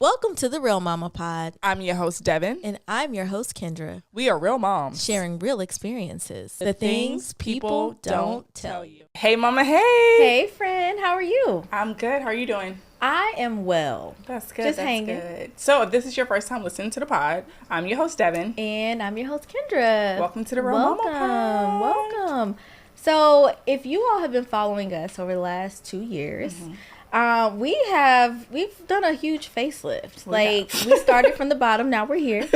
Welcome to the Real Mama Pod. I'm your host, Devin. And I'm your host, Kendra. We are real moms. Sharing real experiences. The things people don't tell you. Hey, mama, hey. Hey, friend. How are you? I'm good. How are you doing? I am well. That's good. Just that's hanging. Good. So if this is your first time listening to the pod, I'm your host, Devin. And I'm your host, Kendra. Welcome to the Real Mama Pod. Welcome. So if you all have been following us over the last 2 years, we've done a huge facelift. We started from the bottom, now we're here.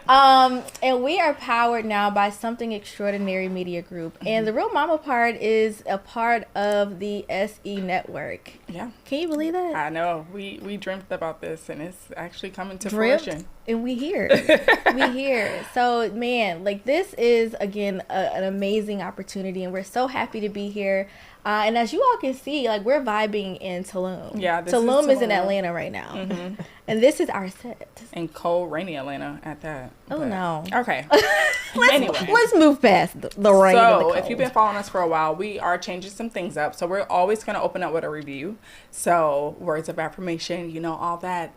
And we are powered now by Something Extraordinary Media Group. And the Real Mama Part is a part of the SE network. Yeah. Can you believe that? I know. We dreamt about this and it's actually coming to fruition. And we here. We here. So, man, this is, again, an amazing opportunity. And we're so happy to be here. And as you all can see, we're vibing in Tulum. Yeah, Tulum is in Atlanta right now. Mm-hmm. And this is our set. And cold, rainy Atlanta at that. Oh, no. Okay. Let's move past the rain and the cold. So, if you've been following us for a while, we are changing some things up. So, we're always going to open up with a review. So, words of affirmation, all that,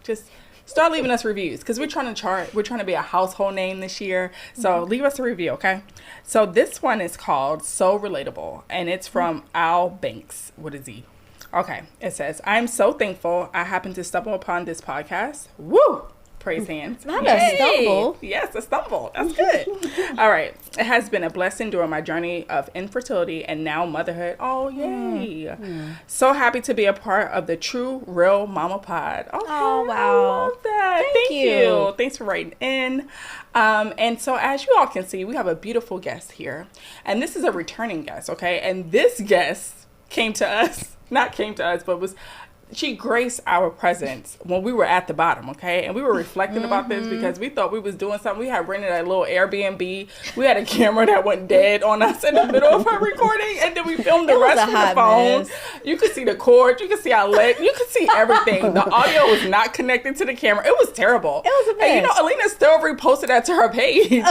just start leaving us reviews because we're trying to be a household name this year. So leave us a review, okay? So this one is called So Relatable, and it's from Al Banks. What is he? Okay, it says, I'm so thankful I happened to stumble upon this podcast. Woo! Praise hands. Not a stumble. Yes, a stumble. That's good. All right. It has been a blessing during my journey of infertility and now motherhood. Oh, yay. So happy to be a part of the True Real Mama Pod. Okay, oh, wow. I love that. Thank you. Thanks for writing in. And so as you all can see, we have a beautiful guest here. And this is a returning guest, okay? And this guest she graced our presence when we were at the bottom, okay? And we were reflecting about this because we thought we was doing something. We had rented a little Airbnb. We had a camera that went dead on us in the middle of her recording, and then we filmed the rest from the phone. Mess. You could see the cord. You could see our leg. You could see everything. The audio was not connected to the camera. It was terrible. It was a mess. And Alena still reposted that to her page.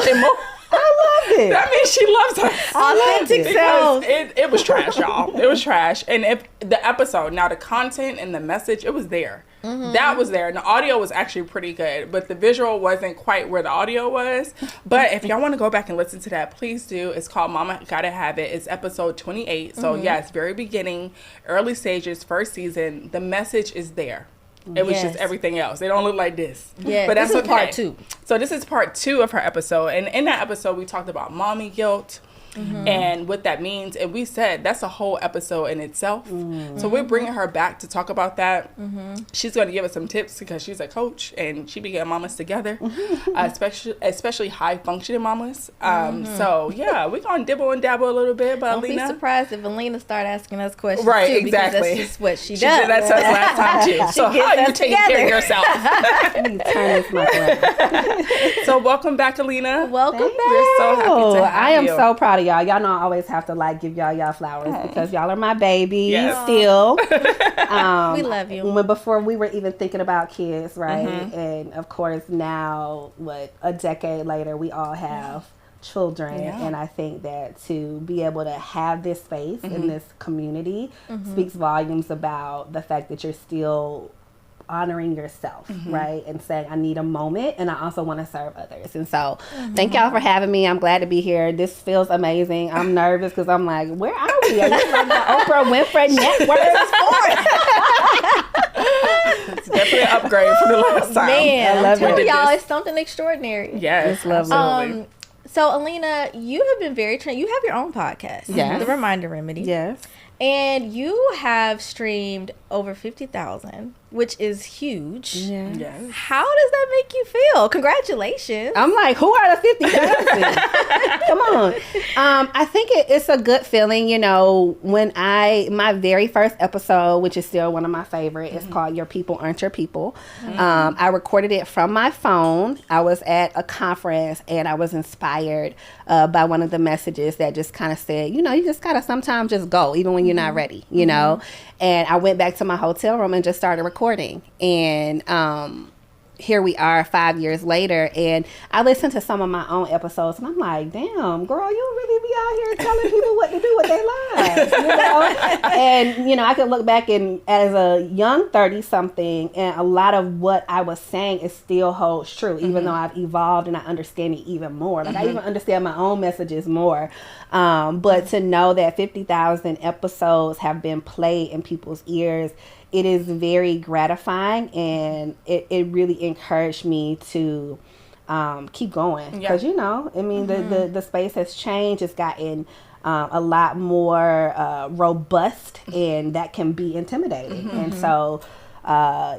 I loved it. That means she loves us. Authentic self. It was trash, y'all. It was trash. And if the episode, now the content and the message, it was there. Mm-hmm. That was there. And the audio was actually pretty good, but the visual wasn't quite where the audio was. But if y'all want to go back and listen to that, please do. It's called Mama Gotta Have It. It's episode 28. So yes, very beginning, early stages, first season. The message is there. It was just everything else. They don't look like this. Yeah, but that's this is part 2. So this is part 2 of her episode. And in that episode, we talked about mommy guilt and what that means. And we said that's a whole episode in itself. So we're bringing her back to talk about that. She's going to give us some tips because she's a coach and she be getting mamas together, especially high functioning mamas. So yeah, we're going to dibble and dabble a little bit. But Don't be surprised if Alena start asking us questions right, too, exactly. Because that's just what she does. She did that to us last time too. So how are you taking care of yourself? So welcome back, Alena. Welcome back. We're so happy to have I am you. so proud of y'all. Y'all know I always have to give y'all flowers because y'all are my babies Yes. still. We love you. Before we were even thinking about kids, right? And of course now, a decade later, we all have children. And I think that to be able to have this space in this community speaks volumes about the fact that you're still honoring yourself, right? And saying, I need a moment and I also want to serve others. And so thank y'all for having me. I'm glad to be here. This feels amazing. I'm nervous because I'm like, where are we? Are you like the Oprah Winfrey Network? It's definitely an upgrade from the last time. Man, I I'm love telling it. y'all, it's something extraordinary. Yes, lovely. absolutely. So, Alena, you have been very trained. You have your own podcast, The Reminder Remedy. Yes. And you have streamed over 50,000, which is huge. Yes. How does that make you feel? Congratulations. I'm like, who are the 50,000? Come on. I think it's a good feeling, when my very first episode, which is still one of my favorite, is called Your People Aren't Your People. I recorded it from my phone. I was at a conference and I was inspired by one of the messages that just kind of said, you just got to sometimes just go, even when you're not ready, And I went back to my hotel room and just started recording. And here we are 5 years later, and I listened to some of my own episodes, and I'm like, damn, girl, you really be out here telling people what to do with their lives, you know? And, you know, I could look back and as a young 30-something, and a lot of what I was saying is still holds true, even though I've evolved and I understand it even more. Like, I even understand my own messages more. But to know that 50,000 episodes have been played in people's ears, it is very gratifying, and it really encouraged me to keep going. Because, you know, I mean, the space has changed. It's gotten a lot more robust, and that can be intimidating. And so,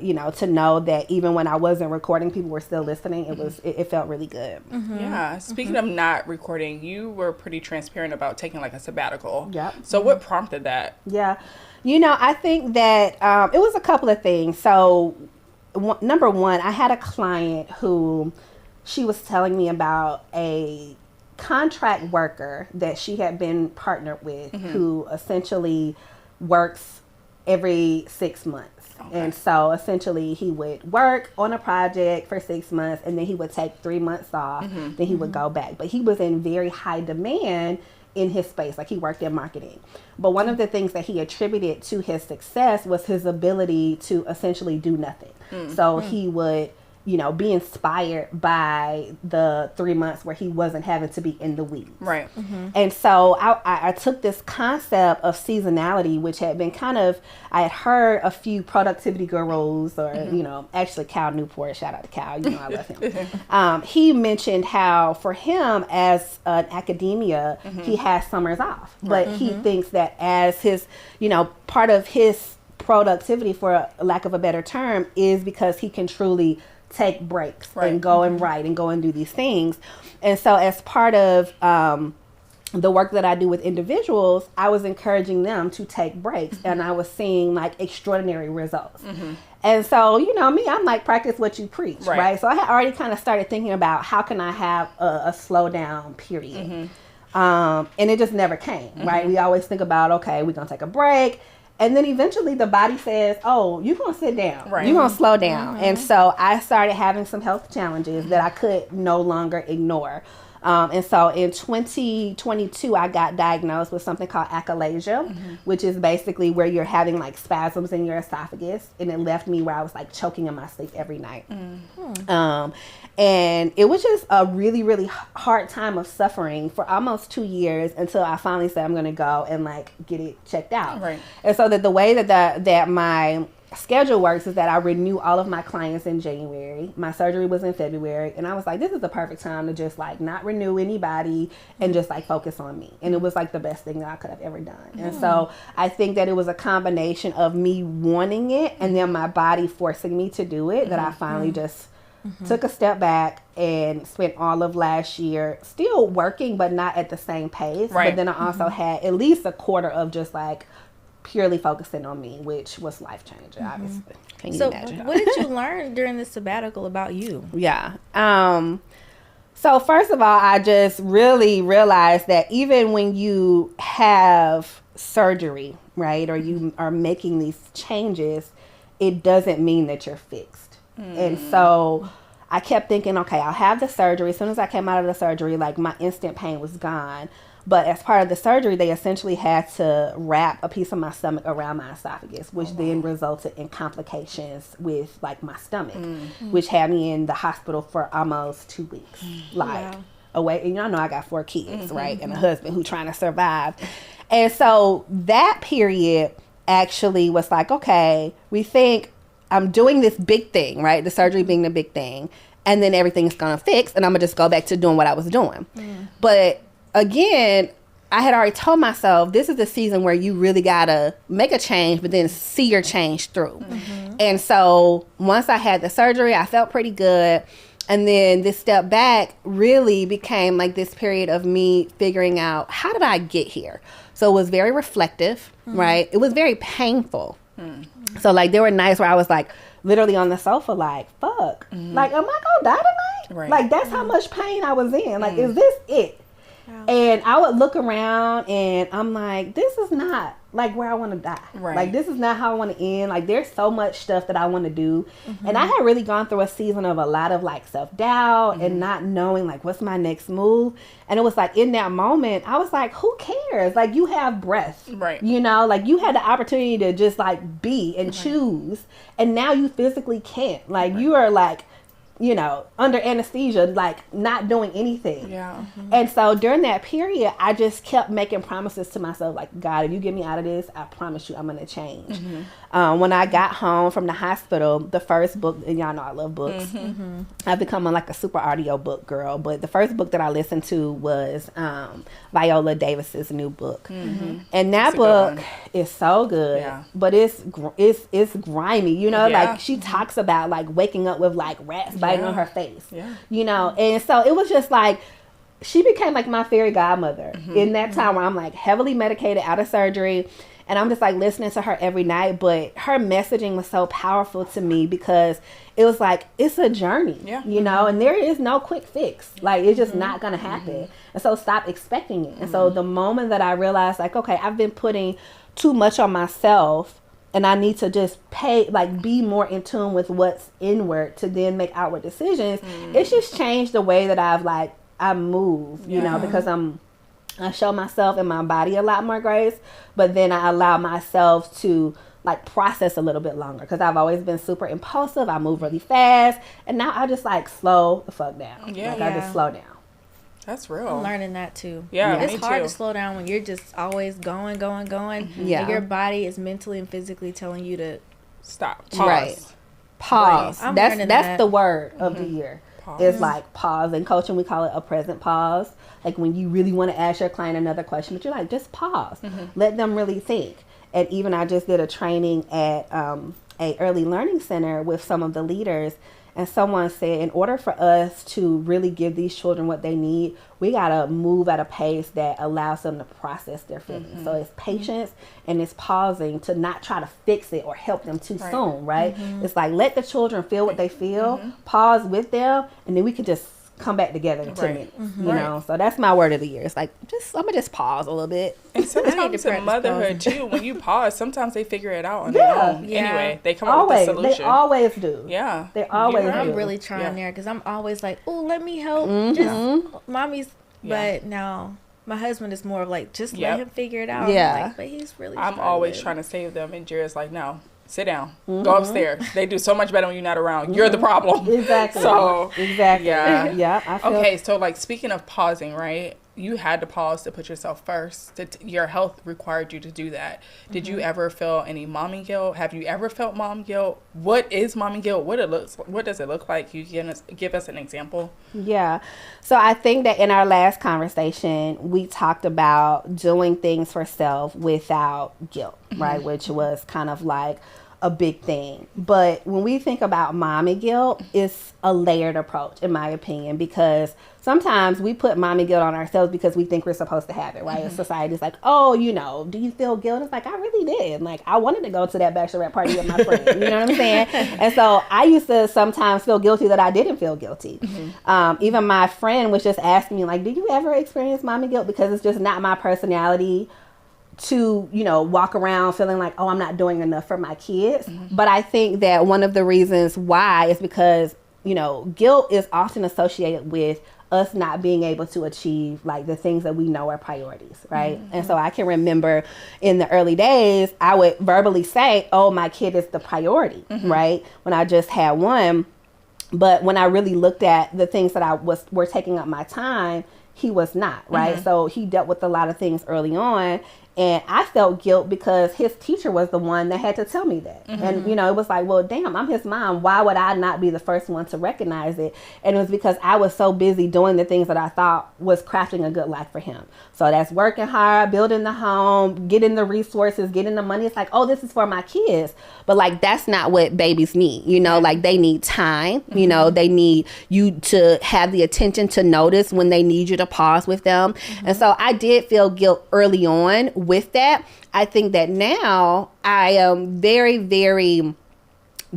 you know, to know that even when I wasn't recording, people were still listening, it felt really good. Yeah. Speaking of not recording, you were pretty transparent about taking like a sabbatical. Yep. So what prompted that? Yeah. You know, I think that it was a couple of things. So, number one, I had a client who she was telling me about a contract worker that she had been partnered with who essentially works every 6 months. Okay. And so essentially he would work on a project for 6 months, and then he would take 3 months off, then he would go back. But he was in very high demand in his space, like he worked in marketing. But one of the things that he attributed to his success was his ability to essentially do nothing. So he would, you know, be inspired by the 3 months where he wasn't having to be in the weeds. Right. And so I took this concept of seasonality, which had been kind of, I had heard a few productivity gurus, or, you know, actually Cal Newport, shout out to Cal, you know, I love him. He mentioned how for him as an academia, he has summers off, but he thinks that as his, you know, part of his productivity, for lack of a better term, is because he can truly take breaks and go and write and go and do these things. And so as part of the work that I do with individuals, I was encouraging them to take breaks, and I was seeing like extraordinary results. And so, you know me, I'm like, practice what you preach, right? So I had already kind of started thinking about how can I have a slow down period. And it just never came, right? We always think about, okay, we're going to take a break. And then eventually the body says, oh, you're going to sit down. Right. You're going to slow down. And so I started having some health challenges that I could no longer ignore. And so in 2022, I got diagnosed with something called achalasia, which is basically where you're having like spasms in your esophagus. And it left me where I was like choking in my sleep every night. And it was just a really, really hard time of suffering for almost 2 years, until I finally said I'm going to go and like get it checked out. Right. And so that the way that my schedule works is that I renew all of my clients in January. My surgery was in February, and I was like, this is the perfect time to just like not renew anybody and just like focus on me. And it was like the best thing that I could have ever done. And so I think that it was a combination of me wanting it and then my body forcing me to do it, that I finally just took a step back and spent all of last year still working, but not at the same pace. But then I also had at least a quarter of just like purely focusing on me, which was life changing, obviously. Can you imagine? What did you learn during the sabbatical about you? Yeah. So first of all, I just really realized that even when you have surgery, right, or you are making these changes, it doesn't mean that you're fixed. And so I kept thinking, okay, I'll have the surgery. As soon as I came out of the surgery, like my instant pain was gone. But as part of the surgery, they essentially had to wrap a piece of my stomach around my esophagus, which then resulted in complications with like my stomach, which had me in the hospital for almost 2 weeks, away. And y'all know I got 4 kids, right? And a husband who's trying to survive. And so that period actually was like, okay, we think I'm doing this big thing, right? The surgery being the big thing. And then everything's going to fix, and I'm going to just go back to doing what I was doing. But again, I had already told myself this is the season where you really got to make a change, but then see your change through. And so once I had the surgery, I felt pretty good. And then this step back really became like this period of me figuring out, how did I get here? So it was very reflective, right? It was very painful. So like there were nights where I was like literally on the sofa like, fuck, like, am I gonna die tonight? Right. Like that's how much pain I was in. Like, is this it? And I would look around and I'm like, this is not like where I want to die. Right. Like this is not how I want to end. Like there's so much stuff that I want to do. And I had really gone through a season of a lot of like self-doubt and not knowing like what's my next move. And it was like in that moment, I was like, who cares? Like you have breath, right? You know, like you had the opportunity to just like be and choose. And now you physically can't. Like you are like, you know, under anesthesia, like not doing anything. Yeah. And so during that period, I just kept making promises to myself, like, God, if you get me out of this, I promise you I'm going to change. When I got home from the hospital, the first book, and y'all know I love books. I've become like a super audio book girl. But the first book that I listened to was Viola Davis's new book. And that book is so good. Yeah. But it's grimy. You know, like she talks about like waking up with like rats biting on her face. You know, and so it was just like, she became like my fairy godmother in that time where I'm like heavily medicated, out of surgery, and I'm just like listening to her every night. But her messaging was so powerful to me because it was like, it's a journey, you know, and there is no quick fix. Like it's just not gonna happen. And so stop expecting it. And so the moment that I realized like, okay, I've been putting too much on myself, and I need to just be more in tune with what's inward to then make outward decisions. It's just changed the way that I move, you know, because I show myself and my body a lot more grace, but then I allow myself to like process a little bit longer because I've always been super impulsive. I move really fast, and now I just like slow the fuck down. I just slow down. That's real. I'm learning that too. Yeah, it's me hard too. to slow down when you're just always going. Yeah, and your body is mentally and physically telling you to stop. Pause. Right. Pause. I'm That's the word of the year. Pause. It's like pause. In coaching, we call it a present pause. Like when you really want to ask your client another question, but you're like, just pause. Let them really think. And even I just did a training at a early learning center with some of the leaders. And someone said, in order for us to really give these children what they need, we got to move at a pace that allows them to process their feelings. So it's patience and it's pausing to not try to fix it or help them too soon, right? It's like, let the children feel what they feel, pause with them, and then we can just come back together in 2 minutes, you know? So that's my word of the year. It's like, I'm going to just pause a little bit. And sometimes in motherhood too, when you pause, sometimes they figure it out on their own. Anyway, they come up with a solution. They always do. Yeah. They always do. I'm really trying there because I'm always like, oh, let me help. Just mommy's. But no, my husband is more of like, just let him figure it out. Yeah. Like, but he's really I'm always trying to save them, and Jared's like, no. Sit down. Go upstairs. They do so much better when you're not around. You're the problem. Exactly. So exactly. Yeah. I feel okay. So like speaking of pausing, right? You had to pause to put yourself first. Your health required you to do that. Did you ever feel any mommy guilt? Have you ever felt mom guilt? What is mommy guilt? What does it look like? You give us an example. Yeah. So I think that in our last conversation, we talked about doing things for self without guilt, right? Which was kind of like a big thing. But when we think about mommy guilt, it's a layered approach, in my opinion, because sometimes we put mommy guilt on ourselves because we think we're supposed to have it, right? Society's like, oh, you know, do you feel guilt? It's like, I really did. Like, I wanted to go to that bachelorette party with my friend. You know what I'm saying? And so I used to sometimes feel guilty that I didn't feel guilty. Even my friend was just asking me, like, did you ever experience mommy guilt? Because it's just not my personality to, you know, walk around feeling like, oh, I'm not doing enough for my kids. But I think that one of the reasons why is because, you know, guilt is often associated with us not being able to achieve like the things that we know are priorities, right? And so I can remember in the early days, I would verbally say, oh, my kid is the priority, right? When I just had one. But when I really looked at the things that were taking up my time, he was not, right? So he dealt with a lot of things early on. And I felt guilt because his teacher was the one that had to tell me that. And, you know, it was like, well, damn, I'm his mom. Why would I not be the first one to recognize it? And it was because I was so busy doing the things that I thought was crafting a good life for him. So that's working hard, building the home, getting the resources, getting the money. It's like, oh, this is for my kids. But like, that's not what babies need. You know, like they need time. You know, they need you to have the attention to notice when they need you to pause with them. And so I did feel guilt early on with that. I think that now I am very, very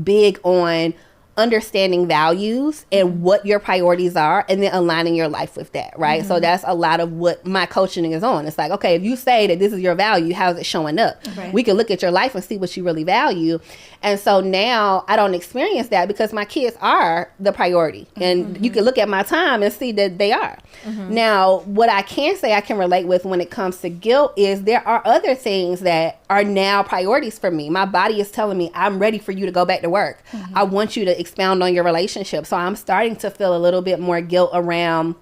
big on understanding values and what your priorities are, and then aligning your life with that, right? So that's a lot of what my coaching is on. It's like, okay, if you say that this is your value, how is it showing up? Right. We can look at your life and see what you really value. And so now I don't experience that because my kids are the priority. And you can look at my time and see that they are. Now, what I can say I can relate with when it comes to guilt is there are other things that are now priorities for me. My body is telling me, I'm ready for you to go back to work. I want you to expound on your relationship. So I'm starting to feel a little bit more guilt around,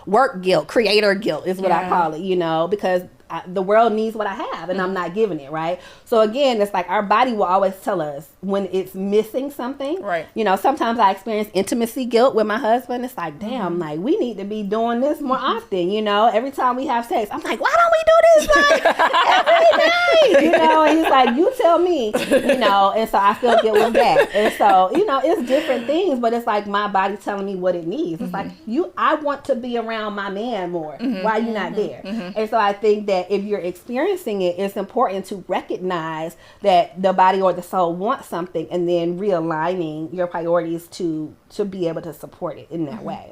work guilt, creator guilt is what I call it, because the world needs what I have and I'm not giving it, right? So again, it's like our body will always tell us when it's missing something. Right. Sometimes I experience intimacy guilt with my husband. It's like, damn, like we need to be doing this more often, every time we have sex. I'm like, why don't we do this like every day? And he's like, you tell me, and so I feel guilt with that. And so, it's different things, but it's like my body telling me what it needs. It's like, I want to be around my man more. Why are you not there? And so I think that if you're experiencing it, it's important to recognize that the body or the soul wants something, and then realigning your priorities to be able to support it in that way.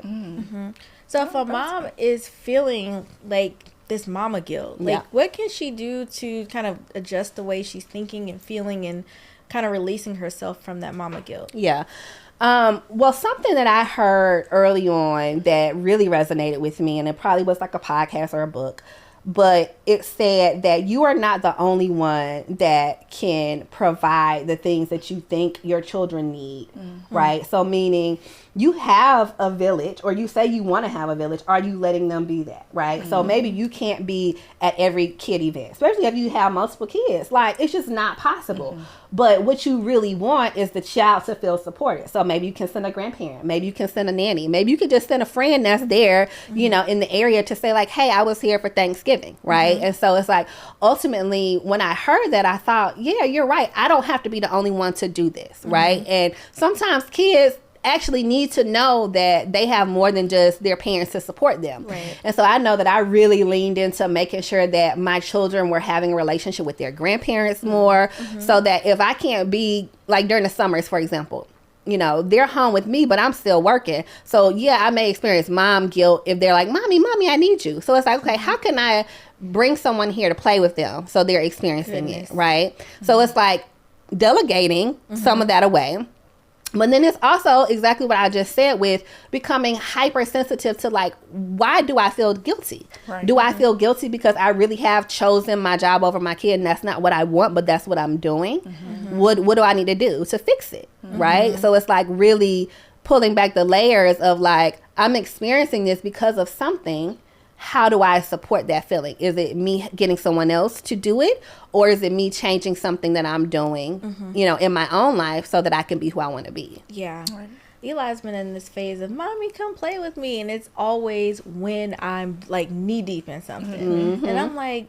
So if a mom is feeling like this mama guilt, like what can she do to kind of adjust the way she's thinking and feeling and kind of releasing herself from that mama guilt? Well, something that I heard early on that really resonated with me, and it probably was like a podcast or a book, but it said that you are not the only one that can provide the things that you think your children need, right? So meaning you have a village, or you say you want to have a village. Are you letting them be that, right? So maybe you can't be at every kid event, especially if you have multiple kids. Like, it's just not possible. But what you really want is the child to feel supported. So maybe you can send a grandparent. Maybe you can send a nanny. Maybe you could just send a friend that's there, in the area to say like, hey, I was here for Thanksgiving, right? And so it's like, ultimately, when I heard that, I thought, yeah, you're right. I don't have to be the only one to do this, right? And sometimes kids actually need to know that they have more than just their parents to support them. Right. And so I know that I really leaned into making sure that my children were having a relationship with their grandparents more, so that if I can't be, like during the summers, for example, they're home with me, but I'm still working. So yeah, I may experience mom guilt if they're like, mommy, I need you. So it's like, okay, how can I bring someone here to play with them so they're experiencing it, right? So it's like delegating some of that away. But then it's also exactly what I just said with becoming hypersensitive to like, why do I feel guilty? Right. Do I feel guilty because I really have chosen my job over my kid and that's not what I want, but that's what I'm doing? What do I need to do to fix it? Right? So it's like really pulling back the layers of like, I'm experiencing this because of something. How do I support that feeling? Is it me getting someone else to do it? Or is it me changing something that I'm doing, in my own life so that I can be who I want to be? Yeah. Right. Eli's been in this phase of, mommy, come play with me. And it's always when I'm like knee deep in something. And I'm like,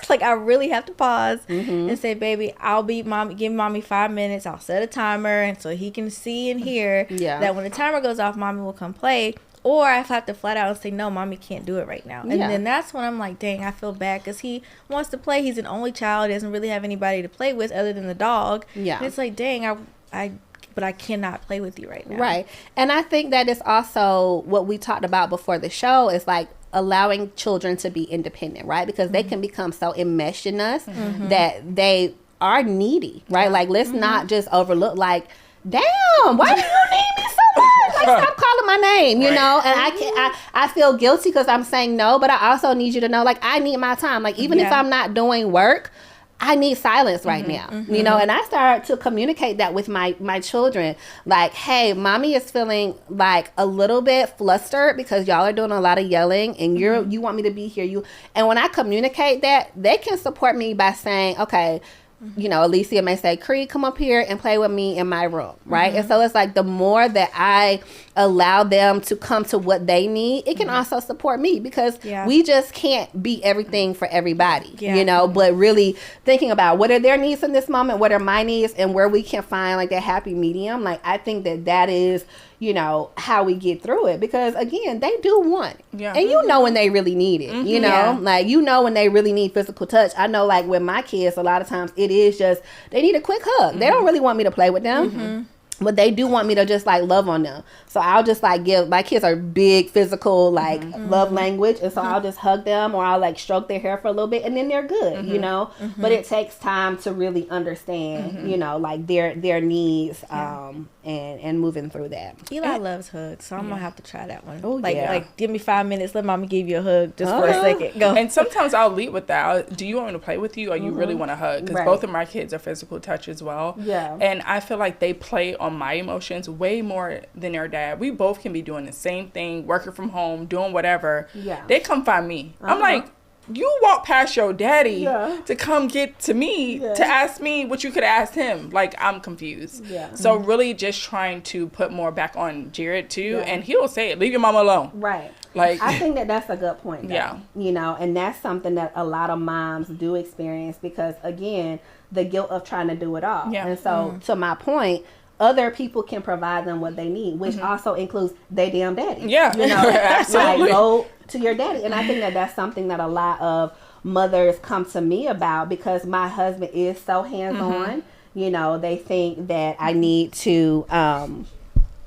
like I really have to pause and say, baby, I'll be give mommy 5 minutes. I'll set a timer. And so he can see and hear that when the timer goes off, mommy will come play. Or I have to flat out and say, no, mommy can't do it right now. And then that's when I'm like, dang, I feel bad because he wants to play. He's an only child. He doesn't really have anybody to play with other than the dog. Yeah. And it's like, dang, but I cannot play with you right now. Right. And I think that is also what we talked about before the show is like allowing children to be independent, right? Because they can become so enmeshed in us that they are needy, right? Like, let's not just overlook like, damn, why do you need me so much? Like, stop calling my name, And I feel guilty because I'm saying no, but I also need you to know, like, I need my time. Like, even if I'm not doing work, I need silence right now, and I started to communicate that with my children. Like, hey, mommy is feeling like a little bit flustered because y'all are doing a lot of yelling and you want me to be here. And when I communicate that, they can support me by saying, okay, Alicia may say, Cree, come up here and play with me in my room, right? And so it's like the more that I allow them to come to what they need, it can also support me because we just can't be everything for everybody, but really thinking about what are their needs in this moment, what are my needs, and where we can find like that happy medium. Like, I think that is you know, how we get through it, because again, they do want it. Yeah. And you know when they really need it, you know, like, you know, when they really need physical touch. I know, like, with my kids, a lot of times it is just, they need a quick hug. They don't really want me to play with them. But they do want me to just, like, love on them. So I'll just, like, give, my kids are big physical, like, love language. And so I'll just hug them, or I'll, like, stroke their hair for a little bit, and then they're good, you know. But it takes time to really understand, you know, like, their needs, and moving through that. Eli loves hugs, so I'm going to have to try that one. Oh, Like, give me 5 minutes, let mama give you a hug just for a second. Go. And sometimes I'll lead with that. Do you want me to play with you, or you really want to hug? Because both of my kids are physical touch as well. Yeah. And I feel like they play on my emotions way more than their dad. We both can be doing the same thing, working from home, doing whatever. Yeah. They come find me. I'm like, you walk past your daddy to come get to me to ask me what you could ask him. Like, I'm confused. Yeah. So really just trying to put more back on Jared too. And he'll say it, leave your mama alone. Right. Like, I think that that's a good point, though. Yeah. You know, and that's something that a lot of moms do experience, because, again, the guilt of trying to do it all. Yeah. And so, to my point, other people can provide them what they need, which also includes their damn daddy. Yeah. You know, Absolutely. like, go to your daddy. And I think that that's something that a lot of mothers come to me about, because my husband is so hands-on. You know, they think that I need to,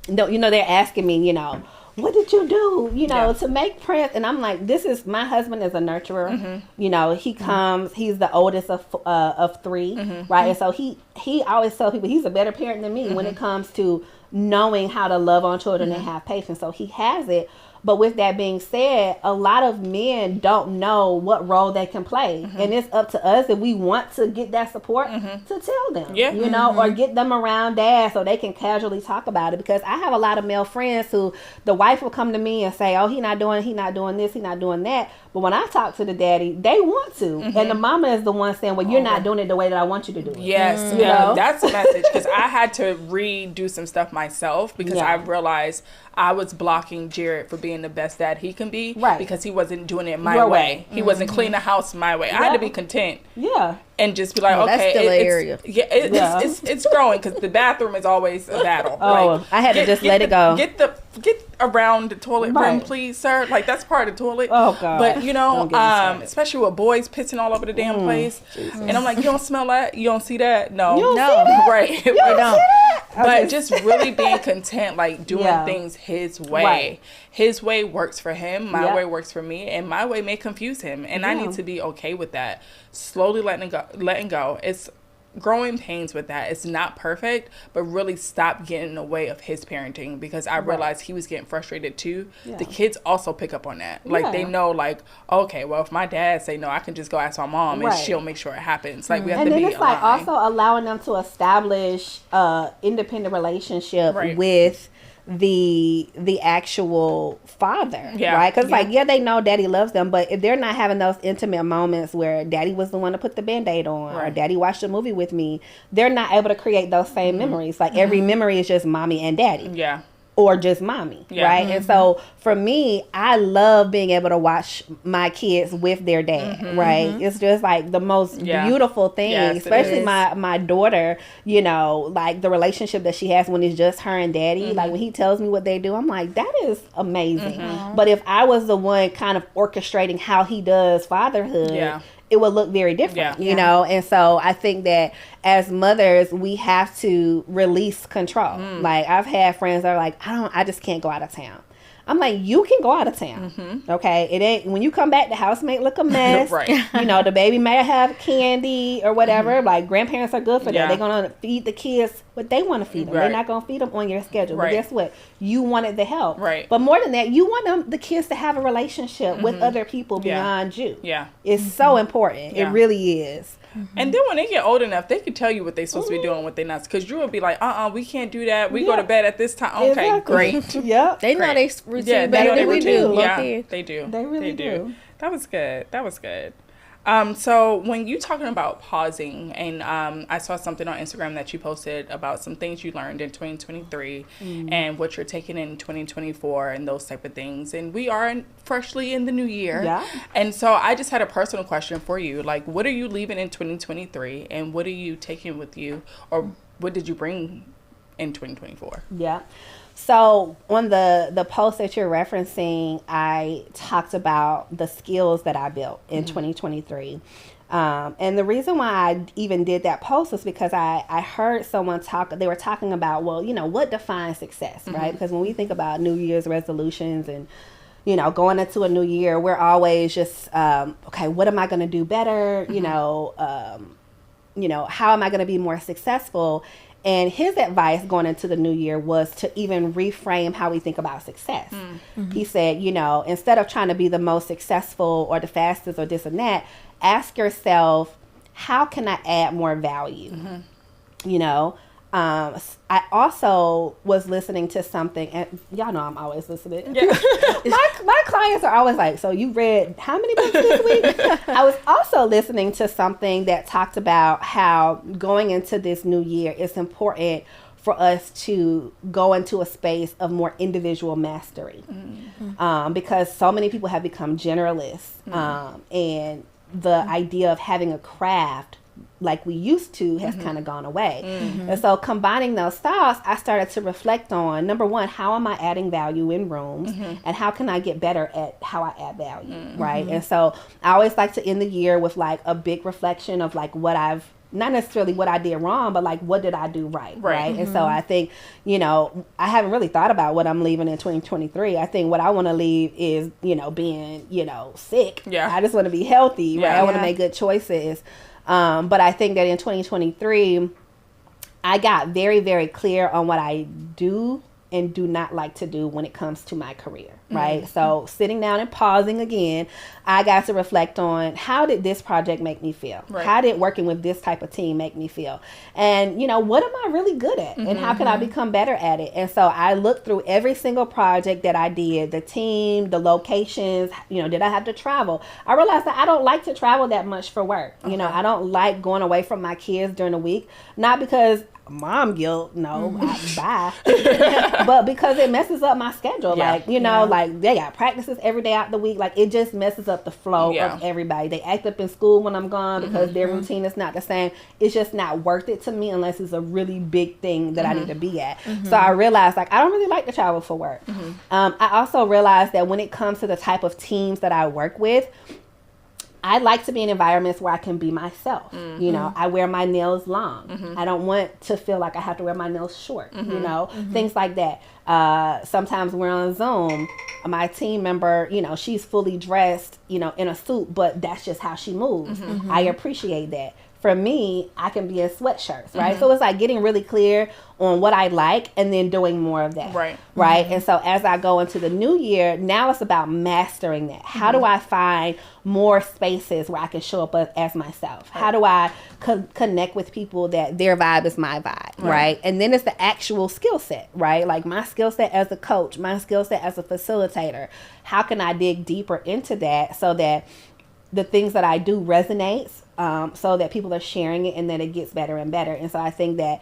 you know, they're asking me, you know, what did you do, you know, to make Prince? And I'm like, my husband is a nurturer. You know, he comes, he's the oldest of three, right? And so he always tells people he's a better parent than me when it comes to knowing how to love on children and have patience. So he has it. But with that being said, a lot of men don't know what role they can play. And it's up to us, if we want to get that support, to tell them, you know, or get them around dad so they can casually talk about it. Because I have a lot of male friends who the wife will come to me and say, oh, he not doing this, he not doing that. But when I talk to the daddy, they want to. And the mama is the one saying, well, you're not doing it the way that I want you to do it. Yes, You know? that's a message, because I had to redo some stuff myself, because I realized I was blocking Jared for being the best dad he can be, because he wasn't doing it my way. He wasn't cleaning the house my way. I had to be content. Yeah. And just be like, That's okay, still an area. It's growing, because the bathroom is always a battle. Oh, like, I had to just let it go. Get around the toilet room, please, sir. Like, that's part of the toilet. Oh, God. But, you know, Don't get me started. especially with boys pissing all over the damn place. Jesus. And I'm like, you don't smell that? You don't see that? No. You don't No. see that? Right. You don't see that? But just really being content, like doing things his way. Right. His way works for him. My Yep. way works for me. And my way may confuse him. And I need to be okay with that. Slowly letting go. It's growing pains with that. It's not perfect, but really stop getting in the way of his parenting, because I realized he was getting frustrated too. Yeah. The kids also pick up on that. Like, they know, like, okay, well, if my dad say no, I can just go ask my mom and she'll make sure it happens. Like, we have and to be then it's like aligned. also allowing them to establish independent relationship with the actual father, right? Because like, they know daddy loves them, but if they're not having those intimate moments where daddy was the one to put the Band-Aid on, or daddy watched a movie with me, they're not able to create those same memories. Like, every memory is just mommy and daddy. Or just mommy, right? And so for me, I love being able to watch my kids with their dad, right? It's just like the most beautiful thing, especially my daughter, you know, like the relationship that she has when it's just her and daddy. Like, when he tells me what they do, I'm like, that is amazing. But if I was the one kind of orchestrating how he does fatherhood, it would look very different, you know? And so I think that as mothers, we have to release control. Like, I've had friends that are like, I just can't go out of town. I'm like, you can go out of town, okay? It ain't, when you come back, the house may look a mess. You know, the baby may have candy or whatever. Like, grandparents are good for that. They're going to feed the kids what they want to feed them. They're not going to feed them on your schedule. But guess what? You wanted the help. But more than that, you want the kids to have a relationship with other people beyond you. It's so important. It really is. And then when they get old enough, they can tell you what they're supposed to be doing, what they're not. Because you would be like, we can't do that. We go to bed at this time. Okay, great. They know they routine better than we do. They do. They really do. That was good. So when you talking about pausing, and I saw something on Instagram that you posted about some things you learned in 2023 and what you're taking in 2024 and those type of things. And we are freshly in the new year. And so I just had a personal question for you. Like, what are you leaving in 2023 and what are you taking with you, or what did you bring in 2024? So on the post that you're referencing, I talked about the skills that I built in 2023. And the reason why I even did that post was because I heard someone they were talking about, well, what defines success, right? Because when we think about New Year's resolutions and, going into a new year, we're always just, okay, what am I going to do better? How am I going to be more successful? And his advice going into the new year was to even reframe how we think about success. He said, instead of trying to be the most successful or the fastest or this and that, ask yourself, how can I add more value? I also was listening to something, and y'all know I'm always listening. Yeah. my clients are always like, so you read how many books this week? I was also listening to something that talked about how going into this new year, it's important for us to go into a space of more individual mastery. Because so many people have become generalists, and the idea of having a craft like we used to has kind of gone away. And so combining those thoughts, I started to reflect on, number one, how am I adding value in rooms, and how can I get better at how I add value, right? And so I always like to end the year with like a big reflection of like not necessarily what I did wrong, but like what did I do right? And so I think, I haven't really thought about what I'm leaving in 2023. I think what I want to leave is, being, sick. Yeah. I just want to be healthy, right? I want to make good choices. But I think that in 2023, I got very, very clear on what I do and do not like to do when it comes to my career, right? So sitting down and pausing again, I got to reflect on, how did this project make me feel? Right. How did working with this type of team make me feel? And, what am I really good at? And how can I become better at it? And so I looked through every single project that I did, the team, the locations, did I have to travel? I realized that I don't like to travel that much for work. I don't like going away from my kids during the week, not because mom guilt, bye. But because it messes up my schedule. Like they got practices every day out the week. Like it just messes up the flow of everybody. They act up in school when I'm gone because their routine is not the same. It's just not worth it to me unless it's a really big thing that I need to be at. So I realized I don't really like to travel for work. I also realized that when it comes to the type of teams that I work with, I like to be in environments where I can be myself. I wear my nails long. I don't want to feel like I have to wear my nails short, things like that. Sometimes we're on Zoom, my team member, she's fully dressed, in a suit, but that's just how she moves. I appreciate that. For me, I can be in sweatshirts, right? So it's like getting really clear on what I like and then doing more of that. Right. And so as I go into the new year, now it's about mastering that. How do I find more spaces where I can show up as myself? How do I connect with people that their vibe is my vibe, right? And then it's the actual skill set, right? Like my skill set as a coach, my skill set as a facilitator. How can I dig deeper into that so that the things that I do resonates, so that people are sharing it and that it gets better and better. And so I think that,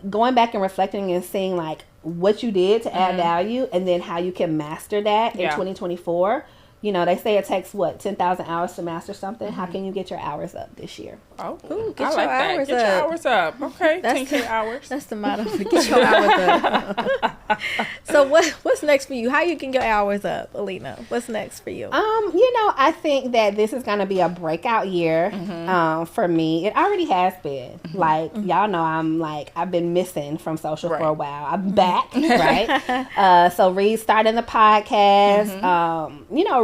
going back and reflecting and seeing like what you did to add value and then how you can master that in 2024. They say it takes 10,000 hours to master something. How can you get your hours up this year? Oh, get your hours up. Okay, 10K hours. That's the motto. Get your hours up. So what's next for you? How you can get hours up, Alena? What's next for you? I think that this is going to be a breakout year for me. It already has been. Like y'all know, I've been missing from social for a while. I'm back, right? So restarting the podcast.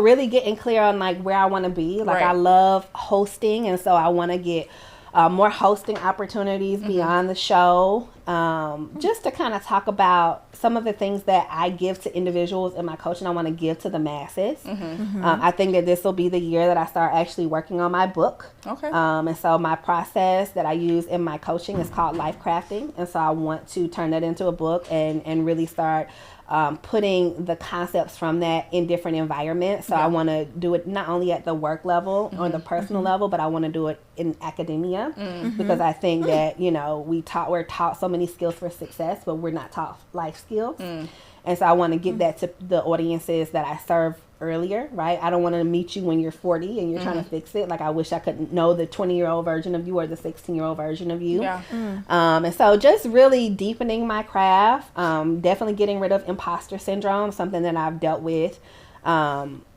Really getting clear on like where I want to be. Like I love hosting, and so I want to get more hosting opportunities beyond the show. Just to kind of talk about some of the things that I give to individuals in my coaching, I want to give to the masses. I think that this will be the year that I start actually working on my book. And so my process that I use in my coaching is called life crafting. And so I want to turn that into a book and really start putting the concepts from that in different environments. So I want to do it not only at the work level or the personal level, but I want to do it in academia because I think that, we're taught so many skills for success, but we're not taught life skills. And so I want to get that to the audiences that I serve earlier, right? I don't want to meet you when you're 40 and you're trying to fix it. Like, I wish I could know the 20-year-old version of you or the 16-year-old version of you. Yeah. And so just really deepening my craft, definitely getting rid of imposter syndrome, something that I've dealt with.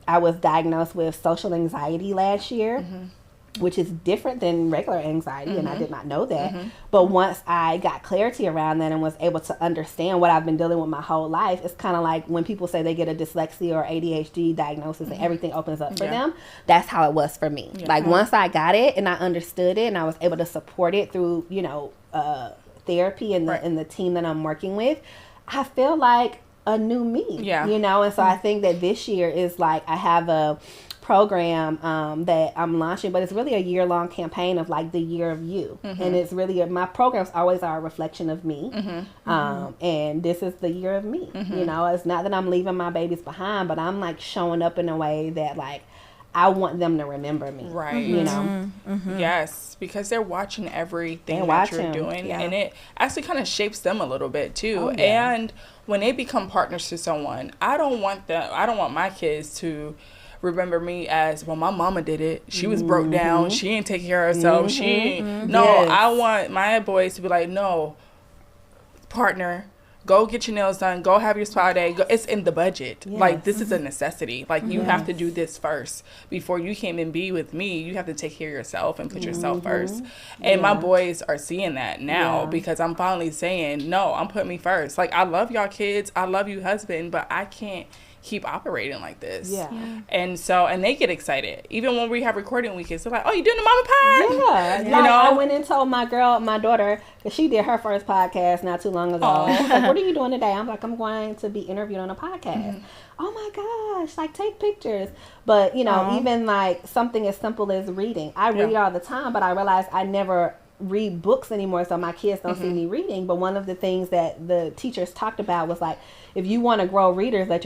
I was diagnosed with social anxiety last year, which is different than regular anxiety, and I did not know that. But once I got clarity around that and was able to understand what I've been dealing with my whole life, it's kind of like when people say they get a dyslexia or ADHD diagnosis and everything opens up for them. That's how it was for me. Like, once I got it and I understood it and I was able to support it through, therapy and the team that I'm working with, I feel like a new me, and so I think that this year is like, I have a program that I'm launching, but it's really a year-long campaign of like the year of you, and it's really my programs always are a reflection of me, and this is the year of me. It's not that I'm leaving my babies behind, but I'm like showing up in a way that like I want them to remember me, right? Yes, because they're watching everything you're doing, and it actually kind of shapes them a little bit too. And when they become partners to someone, I don't want my kids to remember me as, well, my mama did it. She was broke down. She ain't taking care of herself. I want my boys to be like, no, partner, go get your nails done. Go have your spa day. It's in the budget. Like, this is a necessity. Like, you have to do this first. Before you came and be with me, you have to take care of yourself and put yourself first. And my boys are seeing that now because I'm finally saying, no, I'm putting me first. Like, I love y'all kids. I love you, husband, but I can't keep operating like this. And so, and they get excited. Even when we have recording weekends, they're like, oh, you doing the mama pod? I went and told my daughter, because she did her first podcast not too long ago. She's like, what are you doing today? I'm like, I'm going to be interviewed on a podcast. Oh my gosh, like, take pictures. But, even like something as simple as reading. I read all the time, but I realized I never read books anymore, so my kids don't see me reading. But one of the things that the teachers talked about was like, if you want to grow readers, let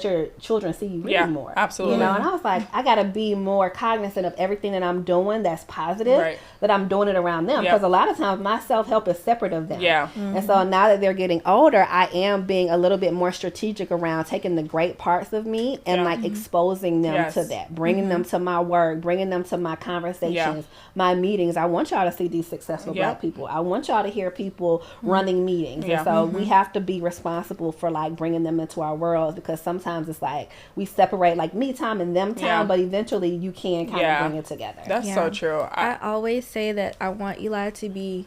your children see you reading more. Absolutely. And I was like, I got to be more cognizant of everything that I'm doing that's positive, that I'm doing it around them. Because a lot of times my self-help is separate of them. And so now that they're getting older, I am being a little bit more strategic around taking the great parts of me and like exposing them to that, bringing them to my work, bringing them to my conversations, my meetings. I want y'all to see these successful Black people. I want y'all to hear people running meetings. And so we have to be responsible for like bringing them into our world, because sometimes it's like we separate like me time and them time, but eventually you can kind of bring it together. That's so true. I always say that I want Eli to be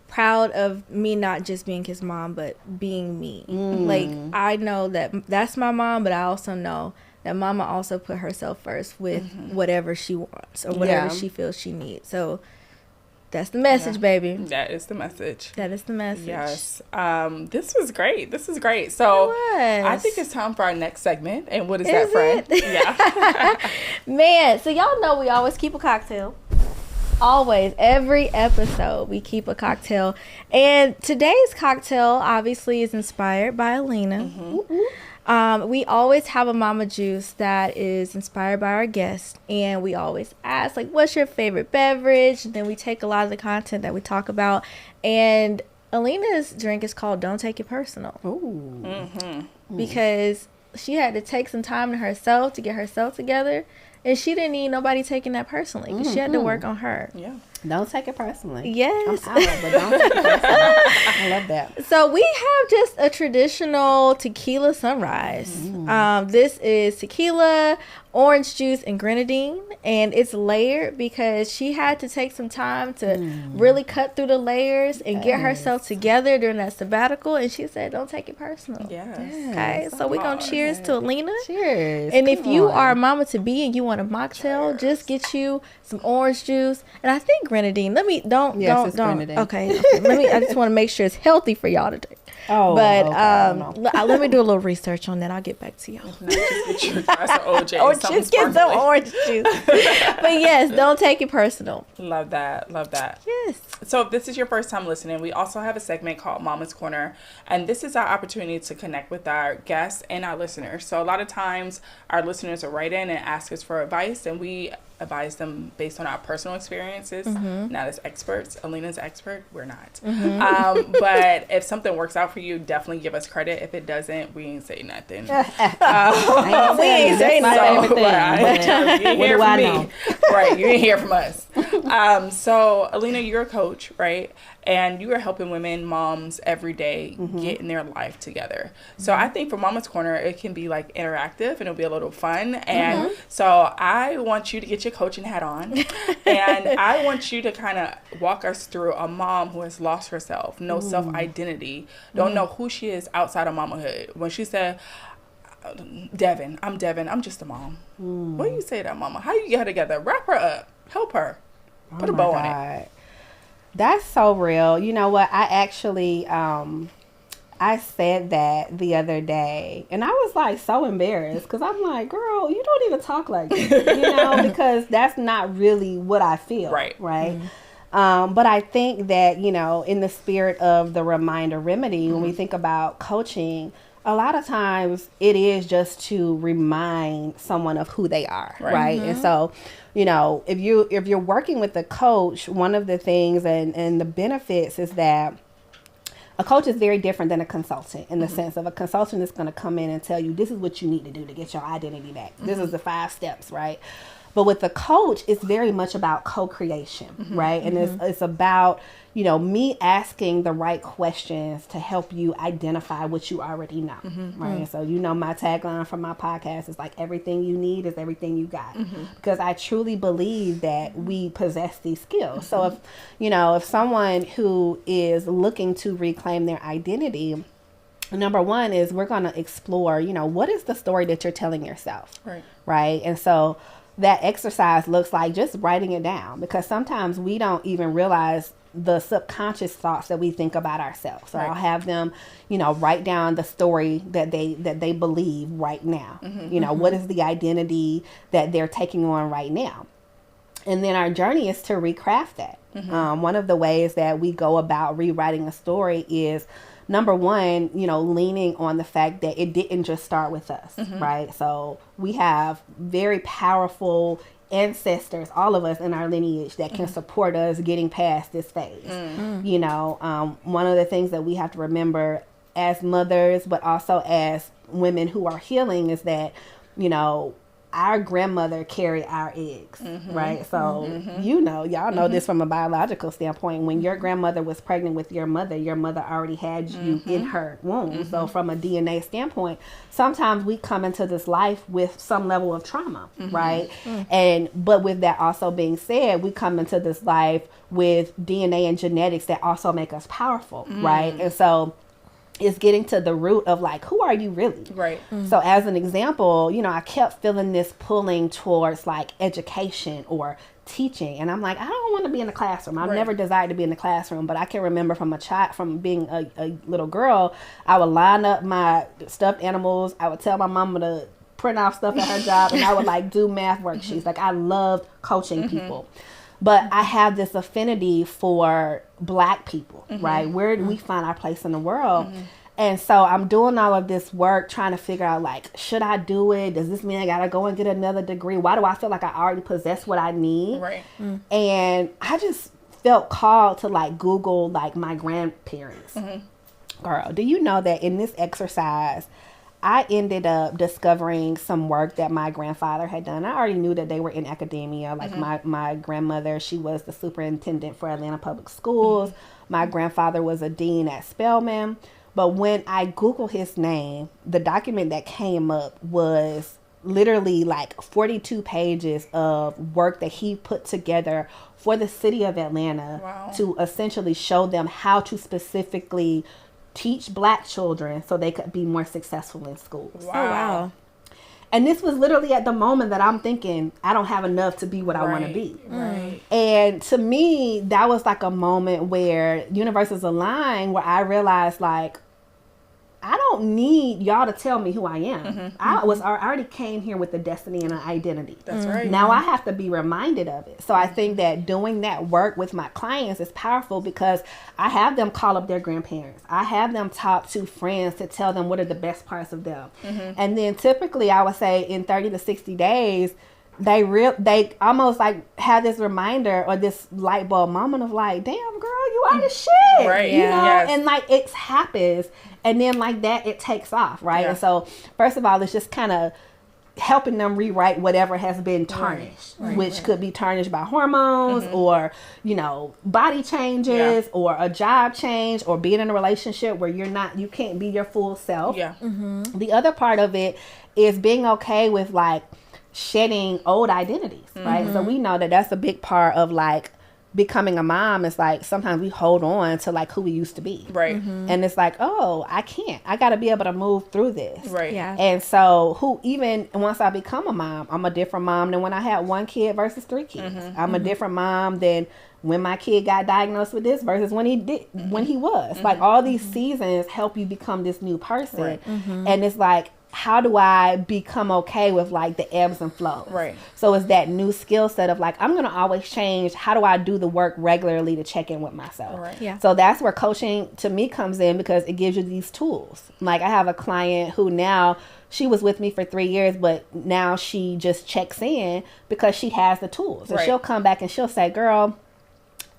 proud of me, not just being his mom, but being me. Like, I know that that's my mom, but I also know that mama also put herself first with whatever she wants or whatever she feels she needs. So that's the message, baby. That is the message. That is the message. Yes. This was great. So I think it's time for our next segment. And what is that, friend? Yeah. Man, so y'all know we always keep a cocktail. Always. Every episode we keep a cocktail. And today's cocktail obviously is inspired by Alena. We always have a mama juice that is inspired by our guests, and we always ask, like, what's your favorite beverage? And then we take a lot of the content that we talk about, and Alena's drink is called Don't Take It Personal. Because she had to take some time to herself to get herself together, and she didn't need nobody taking that personally, because she had to work on her. Don't take it personally. Yes. I'm out, but don't take it personally. I love that. So we have just a traditional tequila sunrise. This is tequila, orange juice, and grenadine, and it's layered because she had to take some time to really cut through the layers and get herself together during that sabbatical, and she said, don't take it personal. Okay, so we're going to cheers to Alena. Cheers. And if you are a mama to be and you want a mocktail, just get you some orange juice, and I think grenadine. Don't. Grenadine. Okay. I just want to make sure it's healthy for y'all today. Let me do a little research on that. I'll get back to y'all. Just get you a glass of OJ. Or just get some orange juice. But yes, don't take it personal. Love that. Yes. So if this is your first time listening, we also have a segment called Mama's Corner, and this is our opportunity to connect with our guests and our listeners. So a lot of times our listeners will write in and ask us for advice, and we advise them based on our personal experiences, not as experts. Alena's expert, we're not. But if something works out for you, definitely give us credit. If it doesn't, we ain't say nothing. We ain't say nothing. You ain't hear from me. Right, you ain't hear from us. So, Alena, you're a coach, right? And you are helping women, moms, every day get in their life together. So I think for Mama's Corner, it can be like interactive and it'll be a little fun. And so I want you to get your coaching hat on. And I want you to kind of walk us through a mom who has lost herself, no self-identity, don't know who she is outside of mamahood. When she said, Devin, I'm just a mom. What do you say to that mama? How you get her together? Wrap her up. Help her. Put a bow on it. That's so real. You know what? I actually, I said that the other day, and I was like so embarrassed because I'm like, girl, you don't even talk like this, you know, because that's not really what I feel. Right. But I think that, you know, in the spirit of the reminder remedy, when we think about coaching, a lot of times it is just to remind someone of who they are, right? And so, you know, if you're working with a coach, one of the things and the benefits is that a coach is very different than a consultant in the sense of a consultant is going to come in and tell you this is what you need to do to get your identity back. This is the 5 steps, right? But with the coach, it's very much about co-creation, right? And it's about, you know, me asking the right questions to help you identify what you already know, right? So, you know, my tagline for my podcast is like, everything you need is everything you got. Because I truly believe that we possess these skills. So if, you know, if someone who is looking to reclaim their identity, number one is we're going to explore, you know, what is the story that you're telling yourself, right? And so that exercise looks like just writing it down, because sometimes we don't even realize the subconscious thoughts that we think about ourselves. So I'll have them, you know, write down the story that they believe right now. You know, what is the identity that they're taking on right now? And then our journey is to recraft that. One of the ways that we go about rewriting a story is, number one, you know, leaning on the fact that it didn't just start with us, right? So we have very powerful ancestors, all of us in our lineage, that can support us getting past this phase. You know, one of the things that we have to remember as mothers, but also as women who are healing, is that, you know, our grandmother carried our eggs, right? So, you know, y'all know this from a biological standpoint. When your grandmother was pregnant with your mother already had you in her womb. So from a DNA standpoint, sometimes we come into this life with some level of trauma, right? But with that also being said, we come into this life with DNA and genetics that also make us powerful, right? And so is getting to the root of like, who are you really? Right. So as an example, you know, I kept feeling this pulling towards like education or teaching. And I'm like, I don't want to be in the classroom. I've never desired to be in the classroom, but I can remember from being a little girl, I would line up my stuffed animals. I would tell my mama to print off stuff at her job, and I would like do math worksheets. Like, I loved coaching people. But I have this affinity for Black people, right? Where do we find our place in the world? And so I'm doing all of this work trying to figure out, like, should I do it? Does this mean I got to go and get another degree? Why do I feel like I already possess what I need? Right. And I just felt called to, like, Google, like, my grandparents. Girl, do you know that in this exercise, I ended up discovering some work that my grandfather had done. I already knew that they were in academia. Like my grandmother, she was the superintendent for Atlanta Public Schools. My grandfather was a dean at Spelman. But when I Googled his name, the document that came up was literally like 42 pages of work that he put together for the city of Atlanta to essentially show them how to specifically teach Black children so they could be more successful in schools. Wow. And this was literally at the moment that I'm thinking, I don't have enough to be what I want to be. And to me, that was like a moment where universes aligned, where I realized, like, I don't need y'all to tell me who I am. I already came here with a destiny and an identity. That's right. Now I have to be reminded of it. So I think that doing that work with my clients is powerful, because I have them call up their grandparents. I have them talk to friends to tell them what are the best parts of them. And then typically I would say in 30 to 60 days, they almost like have this reminder or this light bulb moment of like, damn girl, you are the shit, right? You know, Yes. and like it happens, and then like that it takes off, right? And so first of all, it's just kind of helping them rewrite whatever has been tarnished, which could be tarnished by hormones or, you know, body changes or a job change or being in a relationship where you can't be your full self. Yeah. The other part of it is being okay with like shedding old identities, right? So we know that that's a big part of like becoming a mom. Is like sometimes we hold on to like who we used to be, Right. and it's like, oh, I gotta be able to move through this, Right. Yeah. and so even once I become a mom, I'm a different mom than when I had 1 kid versus 3 kids. I'm a different mom than when my kid got diagnosed with this versus when he was. Like all these seasons help you become this new person, and it's like, how do I become okay with like the ebbs and flows? Right. So it's that new skill set of like, I'm going to always change. How do I do the work regularly to check in with myself? Right. Yeah. So that's where coaching to me comes in, because it gives you these tools. Like I have a client who now, she was with me for 3 years, but now she just checks in because she has the tools. And she'll come back and she'll say, girl,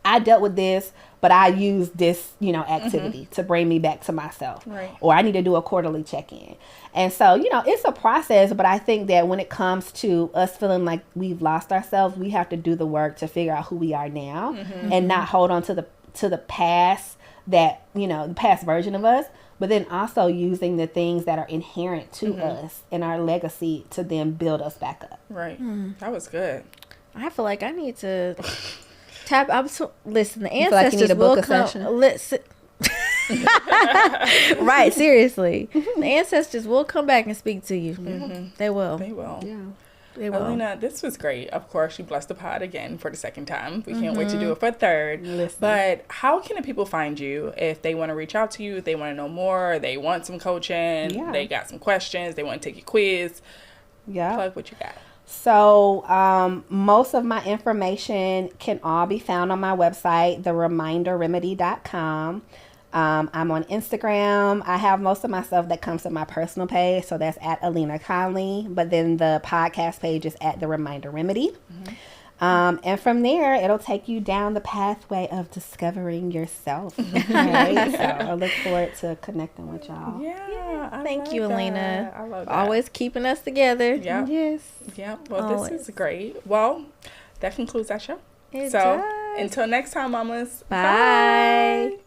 I dealt with this, but I use this, you know, activity to bring me back to myself. Right. Or I need to do a quarterly check-in. And so, you know, it's a process, but I think that when it comes to us feeling like we've lost ourselves, we have to do the work to figure out who we are now and not hold on to the past, that, you know, the past version of us, but then also using the things that are inherent to us and our legacy to then build us back up. Right. That was good. I feel like I need to tap. Listen, the feel like you need ancestors to book will a come. session? Listen. Right, seriously. The ancestors will come back and speak to you. They will. They will. Yeah. They will. Alena, this was great. Of course, you blessed the pod again for the second time. We can't wait to do it for a third. Listen. But how can the people find you if they want to reach out to you, if they want to know more, they want some coaching, they got some questions, they want to take a quiz? Yeah. Plug what you got. So most of my information can all be found on my website, thereminderremedy.com. I'm on Instagram. I have most of my stuff that comes to my personal page, so that's at Alena Conley. But then the podcast page is at The Reminder Remedy. And from there, it'll take you down the pathway of discovering yourself. Right? So I look forward to connecting with y'all. Yeah. I Thank love you, that. Alena. I love that. Always keeping us together. Yeah. Yes. Yeah. Well, Always. this is great. Well, that concludes our show. It So does. until next time, mamas. Bye.